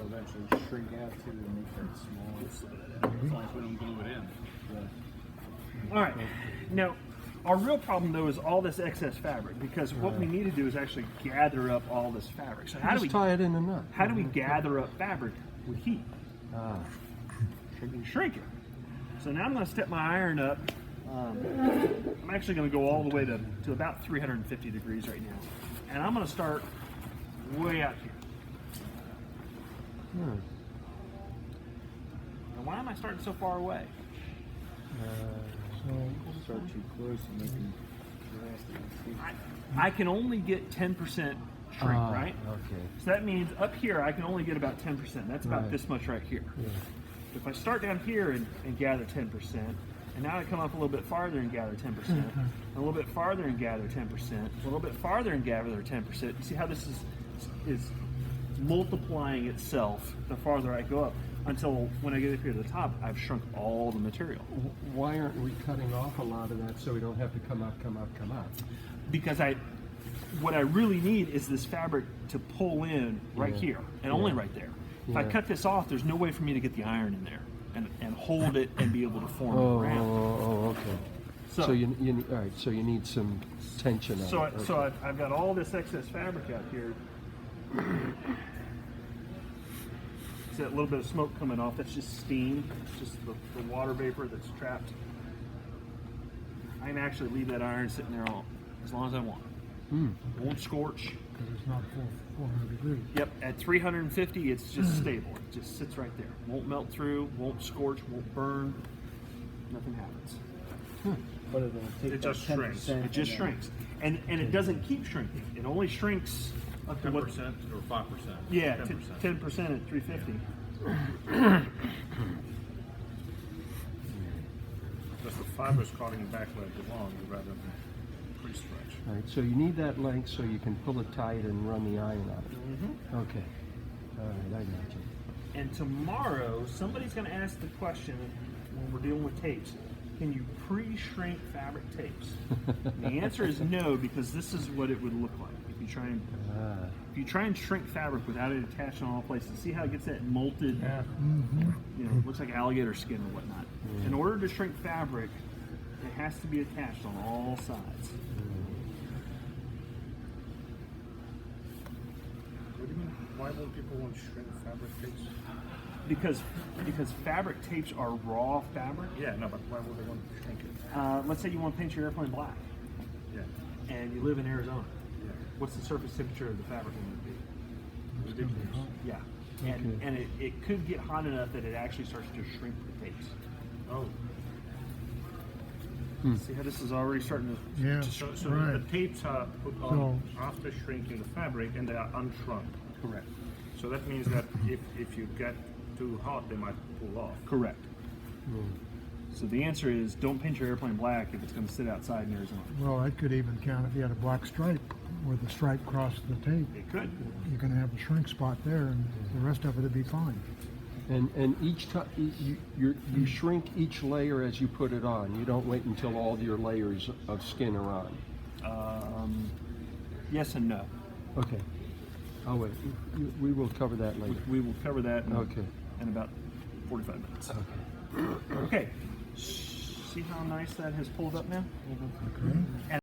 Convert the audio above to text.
it'll eventually shrink out to make that small, as long as we don't glue it in. All right. Now, our real problem though is all this excess fabric, because what we need to do is actually gather up all this fabric. So how do we tie it in a knot? How do we gather up fabric with heat? Shrink it. So now I'm going to step my iron up. I'm actually going to go all the way to about 350 degrees right now, and I'm going to start way out here. Now, why am I starting so far away? Start too close and make them drastic. I can only get 10% shrink, right? Okay. So that means up here I can only get about 10%. That's about this much right here. Yeah. If I start down here and gather 10%, and now I come up a little bit farther and gather 10%, a little bit farther and gather 10%, a little bit farther and gather 10%. You see how this is multiplying itself the farther I go up, until when I get up here to the top, I've shrunk all the material. Why aren't we cutting off a lot of that so we don't have to come up? Because what I really need is this fabric to pull in right here, and only right there. If I cut this off, there's no way for me to get the iron in there and hold it and be able to form around. Oh, okay. So you need, all right. So you need some tension on it. So I've got all this excess fabric out here. See that little bit of smoke coming off? That's just steam. It's just the water vapor that's trapped. I can actually leave that iron sitting there as long as I want. It won't scorch. Because it's not 400 degrees. Yep, at 350, it's just stable. It just sits right there. Won't melt through, won't scorch, won't burn. Nothing happens. But it'll take It just shrinks. 10% It just shrinks. And it doesn't keep shrinking. It only shrinks up to 10% what? or 5%? Yeah, 10%. 10% at 350. Because the fiber's cutting back where it belongs rather than pre-stretch. All right. So you need that length so you can pull it tight and run the iron on it. Okay. All right. I got you. And tomorrow, somebody's going to ask the question when we're dealing with tapes, can you pre-shrink fabric tapes? The answer is no, because this is what it would look like if you try and shrink fabric without it attached in all places. See how it gets that molted, looks like alligator skin or whatnot. In order to shrink fabric, it has to be attached on all sides. What do you mean? Why won't people want to shrink fabric tapes? Because fabric tapes are raw fabric. Yeah, no, but why would they want to shrink it? Let's say you want to paint your airplane black, and you live in Arizona. What's the surface temperature of the fabric going to be? Ridiculous. Yeah, and it could get hot enough that it actually starts to shrink the tapes. Oh. See how this is already starting to So right. the tapes are put on after shrinking the fabric and they are unshrunk. correct. So that means that if you get too hot, they might pull off. Correct. So the answer is don't paint your airplane black if it's going to sit outside in Arizona. Well, I could even count if you had a black stripe where the stripe crossed the tape. It could. You can have a shrink spot there, and the rest of it would be fine. And each time you shrink each layer as you put it on. You don't wait until all your layers of skin are on. Yes and no. Okay. I'll wait. We will cover that later. We will cover that Okay. in about 45 minutes. Okay. Okay. See how nice that has pulled up now? Okay. And